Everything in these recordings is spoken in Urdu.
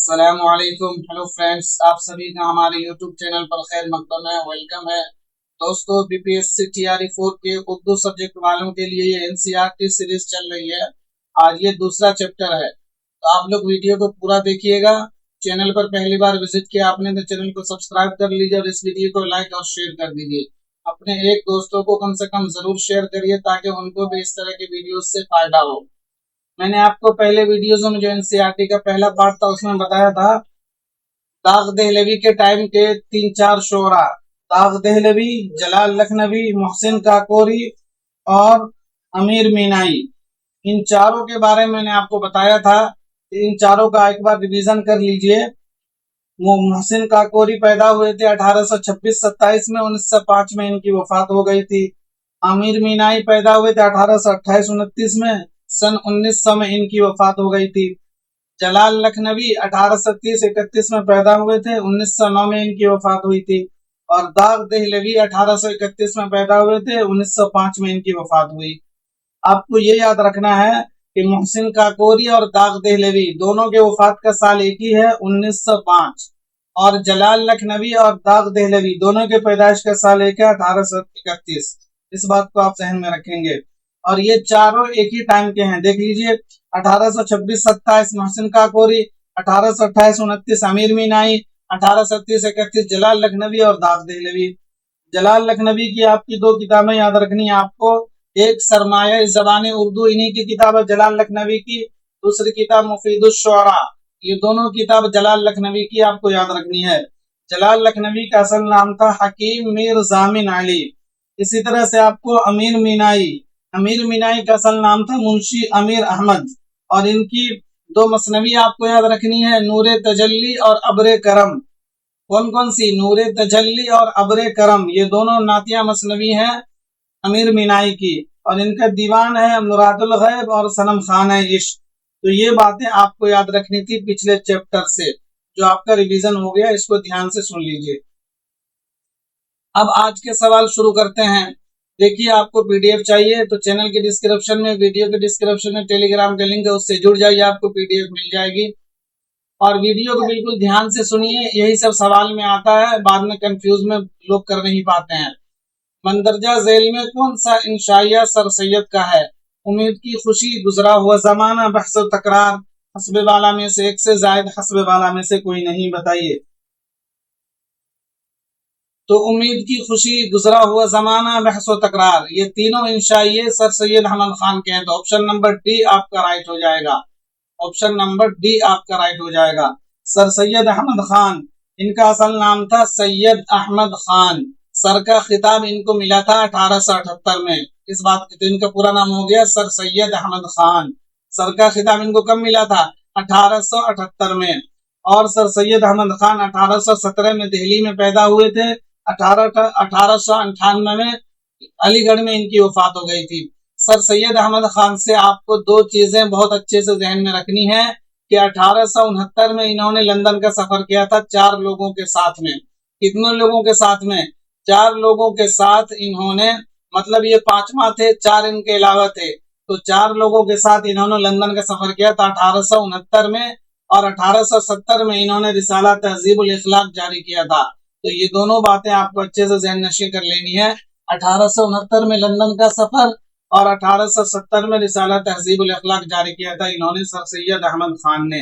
السلام علیکم. ہیلو فرینڈس، آپ سبھی کا ہمارے یوٹیوب چینل پر خیر مقدم ہے، ویلکم ہے. دوستو، B P S C T R E 4 کے اردو سبجیکٹ والوں کے لیے یہ NCERT سیریز چل رہی ہے. آج یہ دوسرا چیپٹر ہے، تو آپ لوگ ویڈیو کو پورا دیکھیے گا. چینل پر پہلی بار وزٹ کیا آپ نے تو چینل کو سبسکرائب کر لیجیے اور اس ویڈیو کو لائک اور شیئر کر دیجیے. اپنے ایک دوستوں کو کم سے کم ضرور شیئر کریے تاکہ ان کو بھی اس طرح کی ویڈیوز سے فائدہ ہو. میں نے آپ کو پہلے ویڈیوز میں جو NCERT کا پہلا پارٹ تھا اس میں بتایا تھا داغ دہلوی کے ٹائم کے 3-4 شعرا، داغ دہلوی، جلال لکھنوی، محسن کاکوری اور امیر مینائی. ان چاروں کے بارے میں نے آپ کو بتایا تھا. ان چاروں کا ایک بار ریویژن کر لیجئے. محسن کاکوری پیدا ہوئے تھے 1826-27 میں، 1905 میں ان کی وفات ہو گئی تھی. امیر مینائی پیدا ہوئے تھے 1828-29 میں، سن 1900 میں ان کی وفات ہو گئی تھی. جلال لکھنوی 1830-31 میں پیدا ہوئے تھے، 1909 میں ان کی وفات ہوئی تھی. اور داغ دہلوی 1831 میں پیدا ہوئے تھے، 1905 میں ان کی وفات ہوئی. آپ کو یہ یاد رکھنا ہے کہ محسن کاکوری اور داغ دہلوی دونوں کے وفات کا سال ایک ہی ہے، 1905. اور جلال لکھنوی اور داغ دہلوی دونوں کے پیدائش کا سال ایک ہے، 1831. اس بات کو آپ ذہن میں رکھیں گے. اور یہ چاروں ایک ہی ٹائم کے ہیں. دیکھ لیجئے، 1826-27 محسن کاکوری، 1828-29 امیر مینائی، 1830-31 جلال لکھنوی اور داغ دہلوی. جلال لکھنوی کی آپ کی 2 کتابیں یاد رکھنی ہیں آپ کو. ایک سرمایہ زبان اردو، انہی کی کتاب ہے جلال لکھنوی کی. دوسری کتاب مفید الشعراء. یہ دونوں کتاب جلال لکھنوی کی آپ کو یاد رکھنی ہے. جلال لکھنوی کا اصل نام تھا حکیم میر ضامن علی. اسی طرح سے آپ کو امیر مینائی کا اصل نام تھا منشی امیر احمد. اور ان کی 2 مثنوی آپ کو یاد رکھنی ہے، نور تجلی اور ابر کرم. کون سی؟ نور تجلی اور ابر کرم. یہ دونوں نعتیہ مثنوی ہیں امیر مینائی کی. اور ان کا دیوان ہے مراد الغیب اور صنم خانہ عشق. تو یہ باتیں آپ کو یاد رکھنی تھی پچھلے چیپٹر سے، جو آپ کا ریویژن ہو گیا. اس کو دھیان سے سن لیجئے. اب آج کے سوال شروع کرتے ہیں. دیکھیے، آپ کو PDF چاہیے تو چینل کے ڈسکرپشن میں، ویڈیو کے ڈسکرپشن میں ٹیلی گرام کا لنک ہے، اس سے جڑ جائیے، آپ کو PDF مل جائے گی. اور ویڈیو کو بالکل دھیان سے سنیے. یہی سب سوال میں آتا ہے، بعد میں کنفیوز میں لوگ کر نہیں پاتے ہیں. مندرجہ ذیل میں کون سا انشائیہ سر سید کا ہے؟ امید کی خوشی، گزرا ہوا زمانہ، بحث و تکرار. حسب والا میں سے ایک سے زائد، حسب والا میں سے کوئی نہیں، بتائیے. تو امید کی خوشی، گزرا ہوا زمانہ، بحث و تکرار، یہ تینوں انشائیے سر سید احمد خان کے ہیں. تو آپشن نمبر ڈی آپ کا رائٹ ہو جائے گا. آپشن نمبر ڈی آپ کا رائٹ ہو جائے گا. سر سید احمد خان، ان کا اصل نام تھا سید احمد خان. سر کا خطاب ان کو ملا تھا 1878 میں. اس بات تو ان کا پورا نام ہو گیا سر سید احمد خان. سر کا خطاب ان کو کب ملا تھا؟ 1878 میں. اور سر سید احمد خان 1817 میں دہلی میں پیدا ہوئے تھے. 1898 میں علی گڑھ میں ان کی وفات ہو گئی تھی. سر سید احمد خان سے آپ کو 2 چیزیں بہت اچھے سے ذہن میں رکھنی ہے کہ 1869 میں انہوں نے لندن کا سفر کیا تھا 4 لوگوں کے ساتھ میں. کتنے لوگوں کے ساتھ میں؟ 4 لوگوں کے ساتھ انہوں نے، مطلب یہ 5واں تھے، 4 ان کے علاوہ تھے. تو 4 لوگوں کے ساتھ انہوں نے لندن کا سفر کیا تھا 1869 میں. اور 1870 میں انہوں نے رسالہ تہذیب الاخلاق جاری کیا تھا. تو یہ دونوں باتیں آپ کو اچھے سے ذہن نشین کر لینی ہے. 1869 میں لندن کا سفر اور 1870 میں رسالہ تہذیب الاخلاق جاری کیا تھا انہوں نے، سر سید احمد خان نے.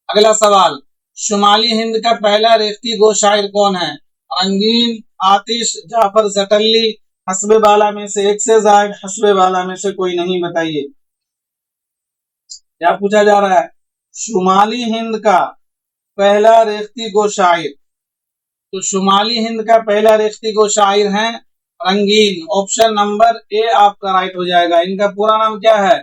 اگلا سوال، شمالی ہند کا پہلا ریختی گو شاعر کون ہے؟ رنگین، آتش، جعفر زٹلی. حسب بالا میں سے ایک سے زائد، حسب بالا میں سے کوئی نہیں، بتائیے. کیا پوچھا جا رہا ہے؟ شمالی ہند کا پہلا ریختی گو شاعر. تو شمالی ہند کا پہلا ریختی گو شاعر ہیں رنگین. آپشن نمبر اے آپ کا رائٹ ہو جائے گا. ان کا پورا نام کیا ہے؟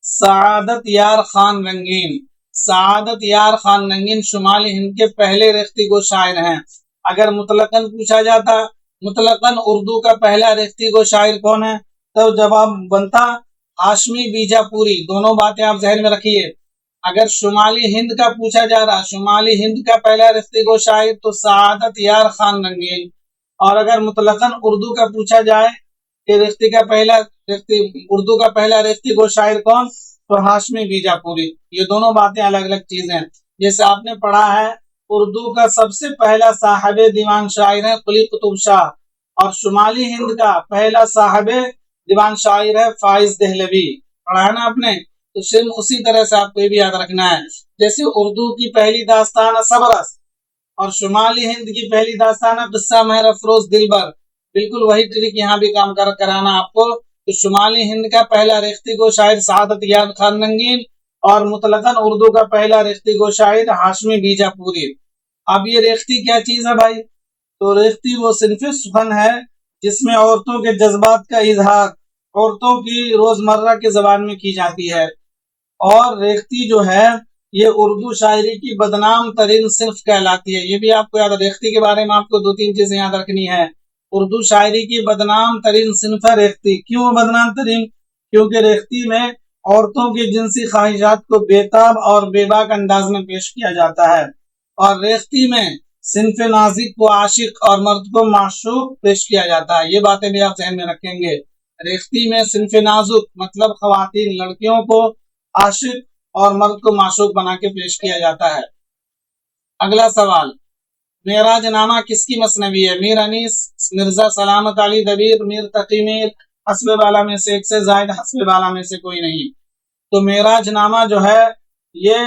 سعادت یار خان رنگین. سعادت یار خان رنگین شمالی ہند کے پہلے ریختی گو شاعر ہیں. اگر مطلقاً پوچھا جاتا مطلقاً اردو کا پہلا ریختی گو شاعر کون ہے، تو جواب بنتا ہاشمی بیجا پوری. دونوں باتیں آپ ذہن میں رکھیے. اگر شمالی ہند کا پوچھا جا رہا، شمالی ہند کا پہلا ریختی گو شاعر تو سعادت یار خان رنگین. اور اگر مطلقاً اردو کا پوچھا جائے کہ اردو کا پہلا ریختی گو شاعر کون، تو ہاشمی بیجاپوری، یہ دونوں باتیں الگ الگ چیزیں ہیں۔ جیسے آپ نے پڑھا ہے اردو کا سب سے پہلا صاحب دیوان شاعر ہے قلی قطب شاہ، اور شمالی ہند کا پہلا صاحب دیوان شاعر ہے فائز دہلوی، پڑھا ہے نا آپ نے؟ تو سیم اسی طرح سے آپ کو یہ بھی یاد رکھنا ہے، جیسے اردو کی پہلی داستان صبرس اور شمالی ہند کی پہلی داستان قصہ مہر افروز دلبر، بالکل وہی ٹرک یہاں بھی کام کرانا آپ کو کہ شمالی ہند کا پہلا ریختی گو شاعر سعادت یار خان رنگین، اور مطلقاً اردو کا پہلا ریختی گو شاعر ہاشمی بیجاپوری۔ اب یہ ریختی کیا چیز ہے بھائی؟ تو ریختی وہ صنف فن ہے جس میں عورتوں کے جذبات کا اظہار عورتوں کی روزمرہ کے زبان میں کی جاتی ہے، اور ریختی جو ہے یہ اردو شاعری کی بدنام ترین صنف کہلاتی ہے۔ یہ بھی آپ کو یاد ہے، ریختی کے بارے میں آپ کو دو تین چیزیں یاد رکھنی ہے۔ اردو شاعری کی بدنام ترین صنف ہے ریختی۔ کیوں بدنام ترین؟ کیونکہ ریختی میں عورتوں کی جنسی خواہشات کو بےتاب اور بے باک انداز میں پیش کیا جاتا ہے، اور ریختی میں صنف نازک کو عاشق اور مرد کو معشوق پیش کیا جاتا ہے۔ یہ باتیں بھی آپ ذہن میں رکھیں گے۔ ریختی میں صنف نازک مطلب خواتین لڑکیوں کو عاشق اور مرد کو معشوق بنا کے پیش کیا جاتا ہے۔ اگلا سوال، معراج نامہ کس کی مثنوی ہے؟ میر انیس، مرزا سلامت علی دبیر، میر تقی میر، حسب بالا میں سے ایک سے زائد، حسب بالا میں سے کوئی نہیں۔ تو معراج نامہ جو ہے یہ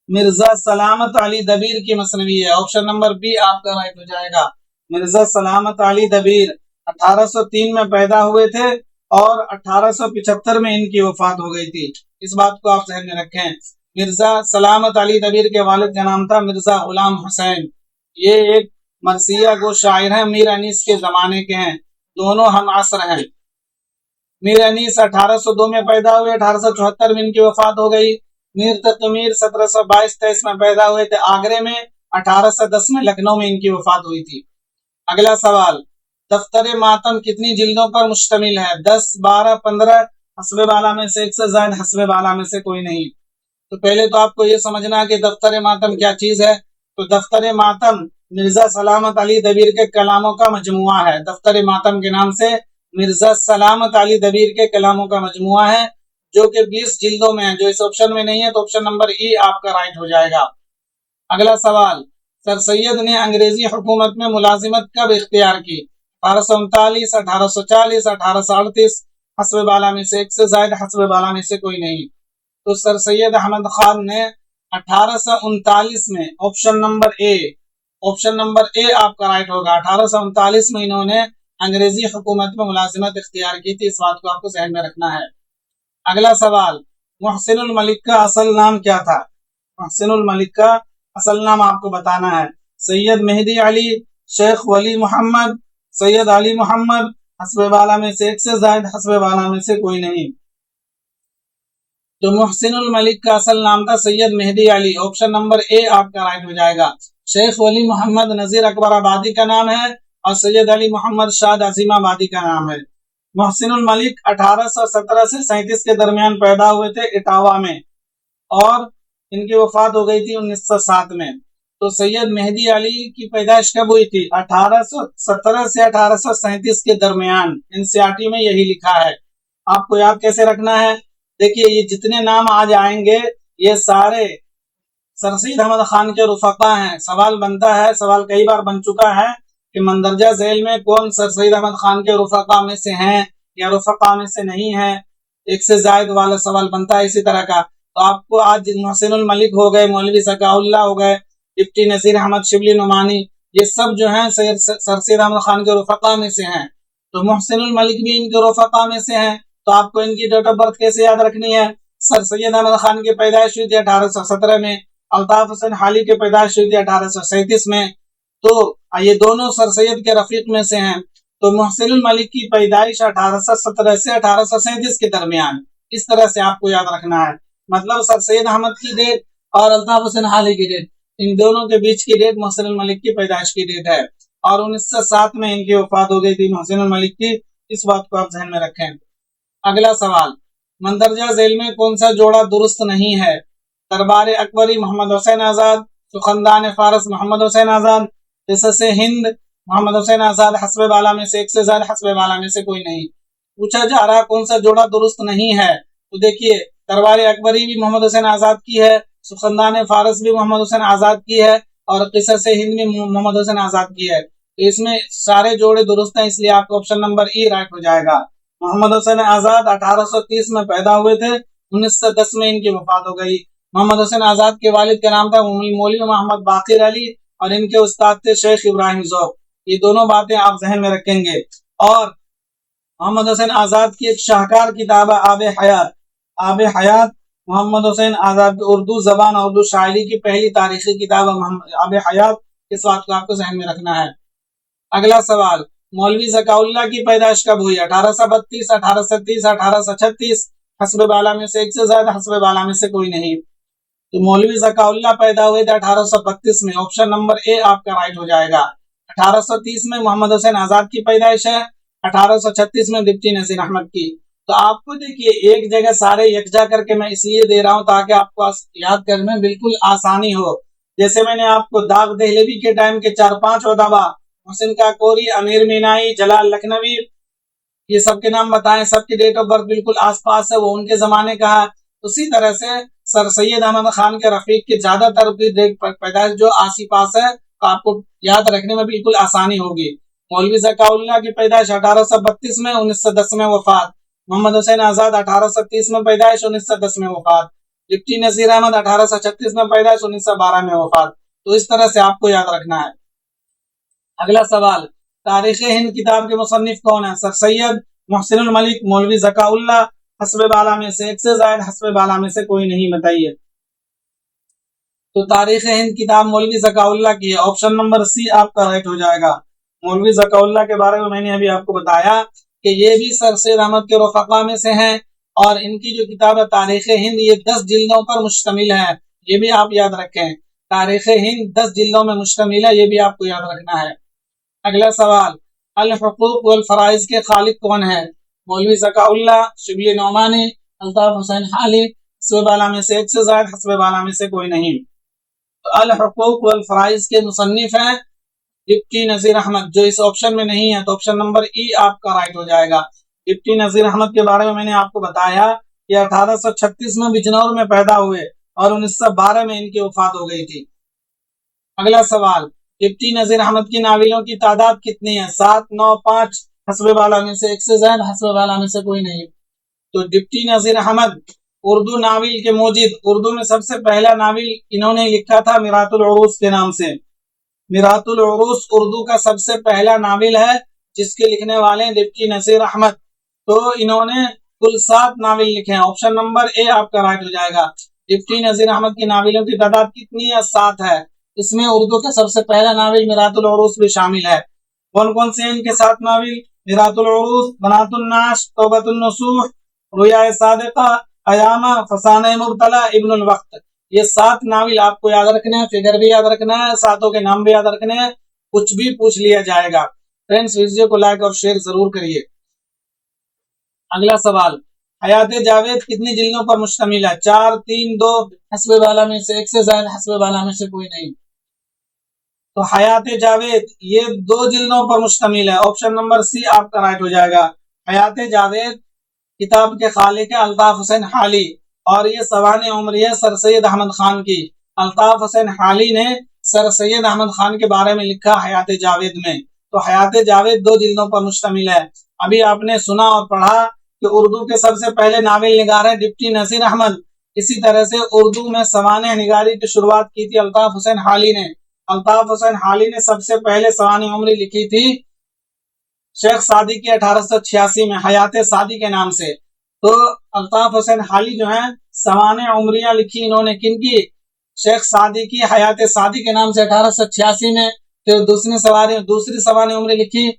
مرزا سلامت علی دبیر کی مثنوی ہے۔ آپشن نمبر بی آپ کا رائٹ ہو جائے گا۔ مرزا سلامت علی دبیر 1803 میں پیدا ہوئے تھے اور 1875 میں ان کی وفات ہو گئی تھی، اس بات کو آپ ذہن میں رکھیں۔ مرزا سلامت علی دبیر کے والد کا نام تھا مرزا غلام حسین، یہ ایک مرثیہ گو شاعر ہیں، میر انیس کے زمانے کے ہیں، دونوں ہم عصر ہیں۔ میر انیس 1802 میں پیدا ہوئے، 1874 میں ان کی وفات ہو گئی۔ میر تقی میر 1722-23 میں پیدا ہوئے تھے آگرے میں، 1810 میں لکھنؤ میں ان کی وفات ہوئی تھی۔ اگلا سوال، دفتر ماتم کتنی جلدوں پر مشتمل ہے؟ 10، 12، 15، حسب بالا میں سے ایک سے زائد، حسب بالا میں سے کوئی نہیں۔ تو پہلے تو آپ کو یہ سمجھنا کہ دفتر ماتم کیا چیز ہے۔ تو دفتر ماتم مرزا سلامت علی دبیر کے کلاموں کا مجموعہ ہے۔ دفتر ماتم کے نام سے مرزا سلامت علی دبیر کے کلاموں کا مجموعہ ہے، جو کہ 20 جلدوں میں ہے۔ جو اس آپشن میں نہیں ہے تو آپشن نمبر ای آپ کا رائٹ ہو جائے گا۔ اگلا سوال، سر سید نے انگریزی حکومت میں ملازمت کب اختیار کی؟ 1839، 1840، 1838، حسب بالا میں سے ایک سے زائد، حسب بالا میں سے کوئی نہیں۔ تو سر سید احمد خان نے 1839 میں، آپشن نمبر اے آپ کا رائٹ ہوگا، 1839 میں انہوں نے انگریزی حکومت میں ملازمت اختیار کی تھی، اس بات کو آپ کو ذہن میں رکھنا ہے۔ اگلا سوال، محسن الملک کا اصل نام کیا تھا؟ محسن الملک کا اصل نام آپ کو بتانا ہے۔ سید مہدی علی، شیخ ولی محمد، سید علی محمد، حسب بالا میں سے ایک سے زائد، حسب بالا میں سے کوئی نہیں۔ تو محسن الملک کا اصل نام تھا سید مہدی علی، آپشن نمبر اے آپ کا رائٹ ہو جائے گا۔ شیخ ولی محمد نذیر اکبر آبادی کا نام ہے، اور سید علی محمد شاد عظیم آبادی کا نام ہے۔ محسن الملک 1817 سے 37 کے درمیان پیدا ہوئے تھے اٹاوا میں، اور ان کی وفات ہو گئی تھی 1907 میں۔ تو سید مہدی علی کی پیدائش کب ہوئی تھی؟ 1817 سے 1837 کے درمیان، NCERT میں یہی لکھا ہے۔ آپ کو یاد کیسے رکھنا ہے؟ دیکھیے یہ جتنے نام آج آئیں گے یہ سارے سر سید احمد خان کے رفقا ہیں۔ سوال بنتا ہے، سوال کئی بار بن چکا ہے کہ مندرجہ ذیل میں کون سر سید احمد خان کے رفقا میں سے ہیں یا رفقا میں سے نہیں ہیں، ایک سے زائد والا سوال بنتا ہے اسی طرح کا۔ تو آپ کو آج محسن الملک ہو گئے، مولوی سکا اللہ ہو گئے، ڈپٹی نصیر احمد شبلی نعمانی، یہ سب جو ہیں سر سید احمد خان کے رفقا میں سے ہیں۔ تو محسن الملک بھی ان کے رفقا میں سے ہیں۔ تو آپ کو ان کی ڈیٹ آف برتھ کیسے یاد رکھنی ہے؟ سر سید احمد خان کی پیدائش ہوئی تھی 1817 میں، الطاف حسین حالی کی پیدائش ہوئی تھی 1837 میں، تو یہ دونوں سر سید کے رفیق میں سے ہیں۔ تو محسن الملک کی پیدائش 1817 سے 1837 کے درمیان، اس طرح سے آپ کو یاد رکھنا ہے۔ مطلب سر سید احمد کی ڈیٹ اور الطاف حسین حالی کی ڈیٹ، ان دونوں کے بیچ کی ڈیٹ محسن الملک کی پیدائش کی ڈیٹ ہے، اور 1907 میں ان کی وفات ہو گئی تھی محسن الملک کی، اس بات کو آپ ذہن میں رکھیں۔ اگلا سوال، مندرجہ ذیل میں کون سا جوڑا درست نہیں ہے؟ دربار اکبری محمد حسین آزاد، سخندان فارس محمد حسین آزاد، قصص ہند محمد حسین آزاد، حسب بالا میں سے ایک سے زائد، حسب بالا میں سے کوئی نہیں۔ پوچھا جا رہا کون سا جوڑا درست نہیں ہے، تو دیکھیے دربار اکبری بھی محمد حسین آزاد کی ہے، سخندان فارس بھی محمد حسین آزاد کی ہے، اور قصص ہند بھی محمد حسین آزاد کی ہے۔ تو اس میں سارے جوڑے درست ہیں، اس لیے آپ کو آپشن نمبر ای رائٹ ہو جائے گا۔ محمد حسین آزاد 1830 میں پیدا ہوئے تھے، 1910 میں ان کی وفات ہو گئی۔ محمد حسین آزاد کے والد کا نام تھا مولوی محمد باقر علی، اور ان کے استاد تھے شیخ ابراہیم ذوق۔ یہ دونوں باتیں آپ ذہن میں رکھیں گے۔ اور محمد حسین آزاد کی ایک شاہکار کتاب ہے آب حیات۔ آب حیات محمد حسین آزاد کی اردو زبان اور اردو شاعری کی پہلی تاریخی کتاب ہے آب حیات۔ اس بات کو آپ کو ذہن میں رکھنا ہے۔ اگلا سوال، مولوی ذکا اللہ کی پیدائش کب ہوئی؟ 1832، 1830، 1836، حسب بالا میں سے ایک سے زائد، حسب بالا میں سے کوئی نہیں۔ تو مولوی ذکا اللہ پیدا ہوئے تھے 1832 میں، آپشن نمبر اے آپ کا رائٹ ہو جائے گا۔ 1830 میں محمد حسین آزاد کی پیدائش ہے، 1836 میں ڈپٹی نذیر احمد کی۔ تو آپ کو دیکھیے ایک جگہ سارے یکجا کر کے میں اس لیے دے رہا ہوں تاکہ آپ کو یاد کرنے میں بالکل آسانی ہو۔ جیسے میں نے آپ کو داغ دہلوی کے ٹائم کے 4-5 ادبا، محسن کاکوری، امیر مینائی، جلال لکھنوی، یہ سب کے نام بتائیں، سب کی ڈیٹ آف برتھ بالکل آس پاس ہے، وہ ان کے زمانے کا ہے۔ اسی طرح سے سر سید احمد خان کے رفیق کی زیادہ تر پیدائش جو آسی پاس ہے، تو آپ کو یاد رکھنے میں بالکل آسانی ہوگی۔ مولوی ذکا اللہ کی پیدائش 1832 میں، 1910 میں وفات۔ محمد حسین آزاد 1830 میں پیدائش، 1910 میں وفات۔ ڈپٹی نذیر احمد 1836 میں پیدائش، 1912 میں وفات۔ تو اس طرح سے آپ کو یاد رکھنا ہے۔ اگلا سوال، تاریخ ہند کتاب کے مصنف کون ہیں؟ سر سید محسن الملک، مولوی ذکا اللہ، حسب بالا میں سے ایک سے زائد، حسب بالا میں سے کوئی نہیں، بتائیے۔ تو تاریخ ہند کتاب مولوی ذکا اللہ کی ہے، آپشن نمبر سی آپ کا رائٹ ہو جائے گا۔ مولوی ذکا اللہ کے بارے میں نے ابھی آپ کو بتایا کہ یہ بھی سر سید احمد کے رفقا میں سے ہیں، اور ان کی جو کتاب ہے تاریخ ہند، یہ 10 جلدوں پر مشتمل ہے۔ یہ بھی آپ یاد رکھیں، تاریخ ہند 10 جلدوں میں مشتمل ہے، یہ بھی آپ کو یاد رکھنا ہے۔ اگلا سوال، الحقوق والفرائض کے خالق کون ہے؟ مولوی ذکا اللہ، شبلی نعمانی، الطاف حسین حالی، حسب بالا میں سے ایک سے زائد، حسب بالا میں سے کوئی نہیں۔ تو الحقوق والفرائض کے مصنف ہیں ڈپٹی نذیر احمد، جو اس آپشن میں نہیں ہے، تو آپشن نمبر ای آپ کا رائٹ ہو جائے گا۔ ڈپٹی نذیر احمد کے بارے میں نے آپ کو بتایا کہ 1836 میں بجنور میں پیدا ہوئے، اور 1912 میں ان کی وفات ہو گئی تھی۔ اگلا سوال، ڈپٹی نذیر احمد کی ناولوں کی تعداد کتنی ہے؟ 7، 9، 5، حسب بالا میں سے ایک سے زائد، حسب بالا میں سے کوئی نہیں۔ تو ڈپٹی نذیر احمد اردو ناول کے موجد، اردو میں سب سے پہلا ناول انہوں نے لکھا تھا میرات العروس کے نام سے۔ میرات العروس اردو کا سب سے پہلا ناول ہے جس کے لکھنے والے ہیں ڈپٹی نذیر احمد۔ تو انہوں نے کل 7 ناول لکھے ہیں، آپشن نمبر اے آپ کا رائٹ ہو جائے گا۔ ڈپٹی نذیر احمد کی ناولوں کی تعداد کتنی ہے؟ 7 ہے۔ اس میں اردو کا سب سے پہلا ناول میرات العروس بھی شامل ہے۔ کون کون سے ان کے 7 ناول؟ میرات العروس، بنات الناس، توبۃ النصوح، رؤیا صادقہ، ایامہ، فسانہ مبتلا، ابن الوقت۔ یہ 7 ناول آپ کو یاد رکھنے ہیں، فگر بھی یاد رکھنا ہے، 7 کے نام بھی یاد رکھنے ہیں، کچھ بھی پوچھ لیا جائے گا۔ فرینڈز ویڈیو کو لائک اور شیئر ضرور کریے۔ اگلا سوال، حیات جاوید کتنی جلدوں پر مشتمل ہے؟ 4، 3، 2، حسب بالا میں سے ایک سے زائد، حسب بالا میں سے کوئی نہیں۔ تو حیات جاوید یہ 2 جلدوں پر مشتمل ہے، آپشن نمبر سی آپ کا رائٹ ہو جائے گا۔ حیات جاوید کتاب کے خالق ہے الطاف حسین حالی، اور یہ سوانح عمری ہے سر سید احمد خان کی۔ الطاف حسین حالی نے سر سید احمد خان کے بارے میں لکھا حیات جاوید میں۔ تو حیات جاوید 2 جلدوں پر مشتمل ہے۔ ابھی آپ نے سنا اور پڑھا کہ اردو کے سب سے پہلے ناول نگار ہیں ڈپٹی نذیر احمد، اسی طرح سے اردو میں سوانح نگاری کی شروعات کی تھی الطاف حسین حالی نے۔ الطاف حسین حالی نے سب سے پہلے سوانح عمری لکھی تھی شیخ سعدی کی 1886 میں، حیات سعدی کے نام سے۔ تو الطاف حسین حالی جو ہیں سوانح عمریہ لکھی انہوں نے کن کی؟ شیخ سعدی کی حیات سعدی کے نام سے 1886 میں۔ پھر دوسری سوانح عمری لکھی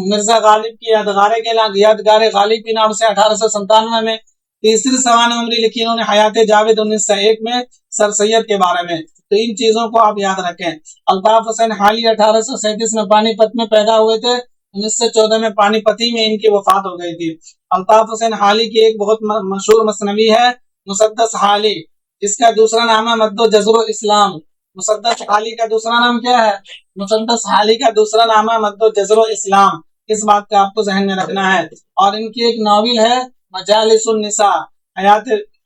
مرزا غالب کی یادگار غالب کے نام سے 1897 میں۔ تیسری سوانح عمری لکھی انہوں نے حیات جاوید 1901 میں سر سید کے بارے میں۔ تو ان چیزوں کو آپ یاد رکھیں۔ الطاف حسین حالی 1837 میں پانی پت میں پیدا ہوئے تھے، 1914 میں پانی پتی میں ان کی وفات ہو گئی تھی۔ الطاف حسین حالی کی ایک بہت مشہور مثنوی ہے مسدس حالی، جس کا دوسرا نام ہے مد و جزر الاسلام۔ مسدس حالی کا دوسرا نام کیا ہے؟ مسدس حالی کا دوسرا نام ہے مد و جزر الاسلام۔ اس بات کا آپ کو ذہن میں رکھنا ہے۔ اور ان کی ایک ناول ہے مجالس النساء،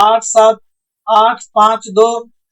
8, 7, 8, 5, 2,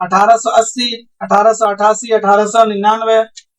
1880, 1888, 1899?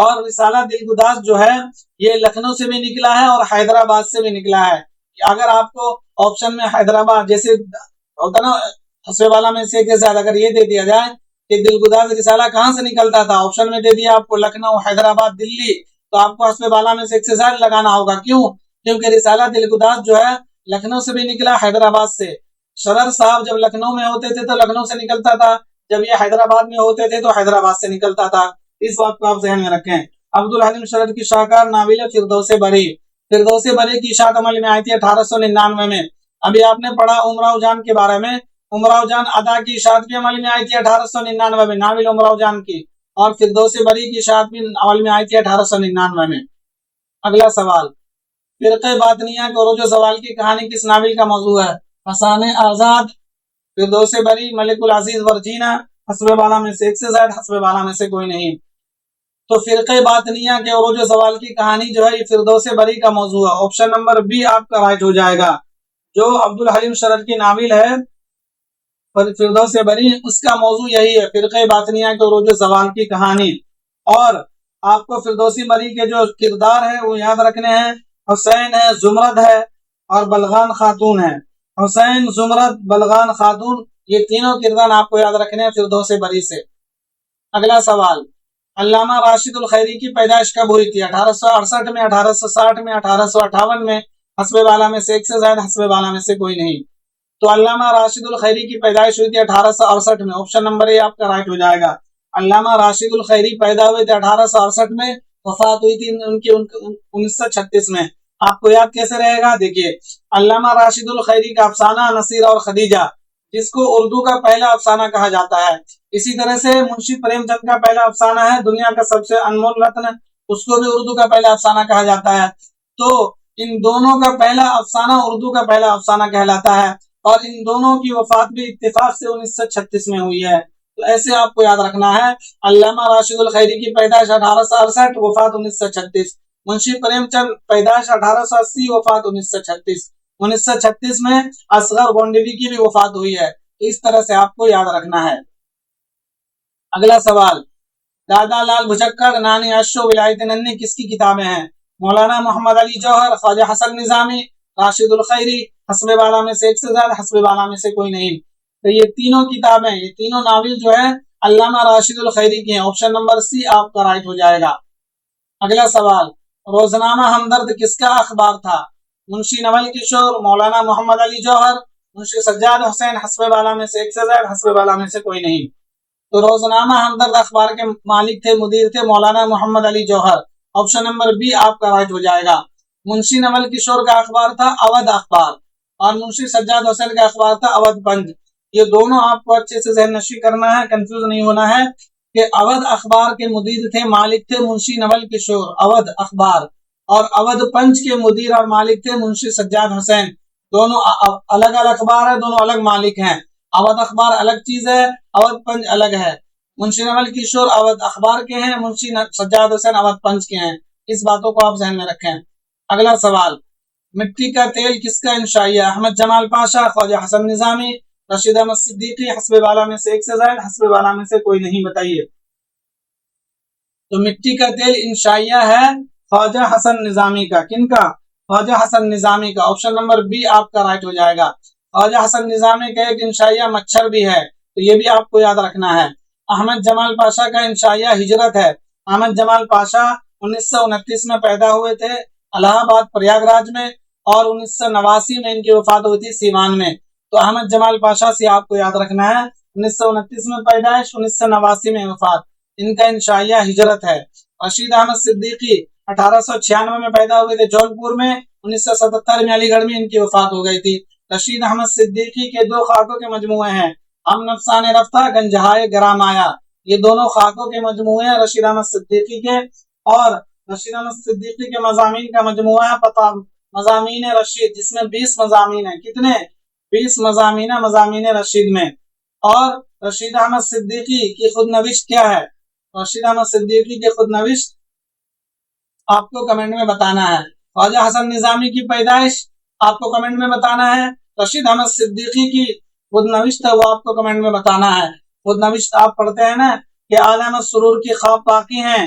اور رسالہ دلگداز جو ہے یہ لکھنؤ سے بھی نکلا ہے اور حیدرآباد سے بھی نکلا ہے. اگر آپ کو آپشن میں حیدرآباد جیسے ہوتا نا حسب والا میں سے زیادہ اگر یہ دے دیا جائے کہ دلگداز رسالہ کہاں سے نکلتا تھا، آپشن میں دے دیا آپ کو لکھنؤ، حیدرآباد، دلی، تو آپ کو حسب والا میں سے ایک سے زائد لگانا ہوگا. کیوں؟ کیونکہ رسالہ دلگداز جو ہے لکھنؤ سے بھی نکلا، حیدرآباد سے. شرر صاحب جب لکھنؤ میں ہوتے تھے تو لکھنؤ سے نکلتا تھا، جب یہ حیدرآباد میں ہوتے تھے تو حیدرآباد سے نکلتا تھا. اس بات کو آپ ذہن میں رکھیں. عبدالحلیم شرر کی شاہکار ناول فردوس بری. فردوس بری کی اشاعت عمل میں آئی تھی 1899 میں. ابھی آپ نے پڑھا امراؤ جان کے بارے میں، امراؤ جان ادا کی اشاعت بھی عمل میں آئی تھی 1899 میں، ناول امراؤ جان کی. اور فردوس بری کی اشاعت بھی عمل میں آئی تھی 1899 میں. اگلا سوال، فرقہ باطنیہ کے عروج و زوال کی کہانی کس ناول کا موضوع ہے؟ حسان آزاد، فردوس بری، ملک العزیز ورجینہ، حسب بالا میں سے ایک سے زائد، حسب بالا میں سے کوئی نہیں. تو فرقہ باطنیہ کے عروج و زوال کی کہانی جو ہے یہ فردوس بری کا موضوع ہے. آپشن نمبر بی آپ کا رائٹ ہو جائے گا. جو عبدالحلیم شرر کی ناول ہے فردوس بری، اس کا موضوع یہی ہے، فرقہ باطنیہ کے عروج و زوال کی کہانی. اور آپ کو فردوسی بری کے جو کردار ہیں وہ یاد رکھنے ہیں. حسین ہے، زمرد ہے اور بلغان خاتون ہے. حسین، زمرد، بلغان خاتون، یہ تینوں کردار آپ کو یاد رکھنے ہیں فردوس بری سے. اگلا سوال، علامہ راشد الخیری کی پیدائش کب ہوئی تھی؟ 1868 میں، 1860 میں، 1858 میں، حسب بالا میں سے ایک سے زائد، حسب بالا میں سے کوئی نہیں. تو علامہ راشد الخیری کی پیدائش ہوئی تھی 1868 میں. آپشن نمبر اے آپ کا رائٹ ہو جائے گا. علامہ راشد الخیری پیدا ہوئے تھے 1868 میں، وفات ہوئی تھی ان کی 1936 میں. آپ کو یاد کیسے رہے گا؟ دیکھیے، علامہ راشد الخیری کا افسانہ نصیر اور خدیجہ، جس کو اردو کا پہلا افسانہ کہا جاتا ہے. اسی طرح سے منشی پریم چند کا پہلا افسانہ ہے دنیا کا سب سے انمول رتن، اس کو بھی اردو کا پہلا افسانہ کہا جاتا ہے. تو ان دونوں کا پہلا افسانہ اردو کا پہلا افسانہ کہلاتا ہے، اور ان دونوں کی وفات بھی اتفاق سے 1936 میں ہوئی ہے. تو ایسے آپ کو یاد رکھنا ہے، علامہ راشد الخیری کی پیدائش 1868، وفات 1936. منشی پریم چند پیدائش 1880، وفات 1936. 1936 میں اصغر گونڈوی کی بھی وفات ہوئی ہے. اس طرح سے آپ کو یاد رکھنا ہے. اگلا سوال، دادا لال بھجکڑ، نانی اشو، ولایت ننھی کس کی کتابیں ہیں؟ مولانا محمد علی جوہر، خواجہ حسن نظامی، راشد الخیری، حسب بالا میں سے ایک سے زیادہ، حسب بالا میں سے کوئی نہیں. تو یہ تینوں کتابیں، یہ تینوں ناول جو ہے علامہ راشد الخیری کی ہیں. آپشن نمبر سی آپ کا رائٹ ہو جائے گا. اگلا سوال، روزنامہ ہمدرد کس کا اخبار تھا؟ منشی نول کشور، مولانا محمد علی جوہر، منشی سجاد حسین، حسب بالا میں سے ایک سے زائد، حسب بالا میں سے کوئی نہیں. تو روزنامہ ہمدرد اخبار کے مالک تھے، مدیر تھے مولانا محمد Ali Jauhar. Option number be آپ کا رائٹ ہو جائے گا. منشی نول کشور کا اخبار تھا اودھ اخبار، اور منشی سجاد حسین کا اخبار تھا اودھ پنج. یہ دونوں آپ کو اچھے سے ذہن نشی کرنا ہے، کنفیوز نہیں ہونا ہے کہ اودھ اخبار کے مدیر تھے، مالک تھے منشی نول کشور، اودھ اخبار، اور اودھ پنج کے مدیر اور مالک تھے منشی سجاد حسین. دونوں الگ الگ اخبار ہیں، دونوں الگ مالک ہیں. اودھ اخبار الگ چیز ہے، اودھ پنج الگ ہے. منشی نول کشور اودھ اخبار کے ہیں، منشی سجاد حسین اودھ پنج کے ہیں. اس باتوں کو آپ ذہن میں رکھیں. اگلا سوال، مٹی کا تیل کس کا انشائیہ؟ احمد جمال پاشا، خواجہ حسن نظامی، رشید احمد صدیقی، حسب بالا میں سے ایک سے زائد، حسب بالا میں سے کوئی نہیں. بتائیے. تو مٹی کا تیل انشائیہ ہے خواجہ حسن نظامی کا. کن کا؟ خواجہ حسن نظامی کا. آپشن نمبر بی آپ کا رائٹ ہو جائے گا. خواجہ حسن نظامی کا ایک انشائیہ مچھر بھی ہے، تو یہ بھی آپ کو یاد رکھنا ہے. احمد جمال پاشا کا انشائیہ ہجرت ہے. احمد جمال پاشا 1929 میں پیدا ہوئے تھے الہ آباد پریاگ راج میں، اور 1989 میں ان کی وفات ہوئی تھی سیوان میں. تو احمد جمال پاشا سے آپ کو یاد رکھنا ہے، 1929 میں پیدائش، 1989 میں وفات. ان کا انشائیہ ہجرت ہے. رشید احمد صدیقی 1896 میں پیدا ہوئے تھے جونپور میں، 1977 میں علی گڑھ میں ان کی وفات ہو گئی تھی. رشید احمد صدیقی کے دو خاکوں کے مجموعے ہیں، ہم نفسان رفتہ، گنجہائے گرام آیا. یہ دونوں خاکوں کے مجموعے ہیں رشید احمد صدیقی کے. اور رشید احمد صدیقی کے مضامین کا مجموعہ ہے مضامین رشید، جس میں 20 مضامین ہیں. کتنے؟ 20 مضامین مضامین رشید میں. اور رشید احمد صدیقی کی خود نوشت کیا ہے؟ رشید احمد صدیقی کی خود نوشت آپ کو کمنٹ میں بتانا ہے. خواجہ حسن نظامی کی پیدائش آپ کو کمنٹ میں بتانا ہے. رشید احمد صدیقی کی خود نوشت ہے، وہ آپ کو کمنٹ میں بتانا ہے. خود نوشت آپ پڑھتے ہیں نا کہ عالم سرور کی خواب باقی ہیں،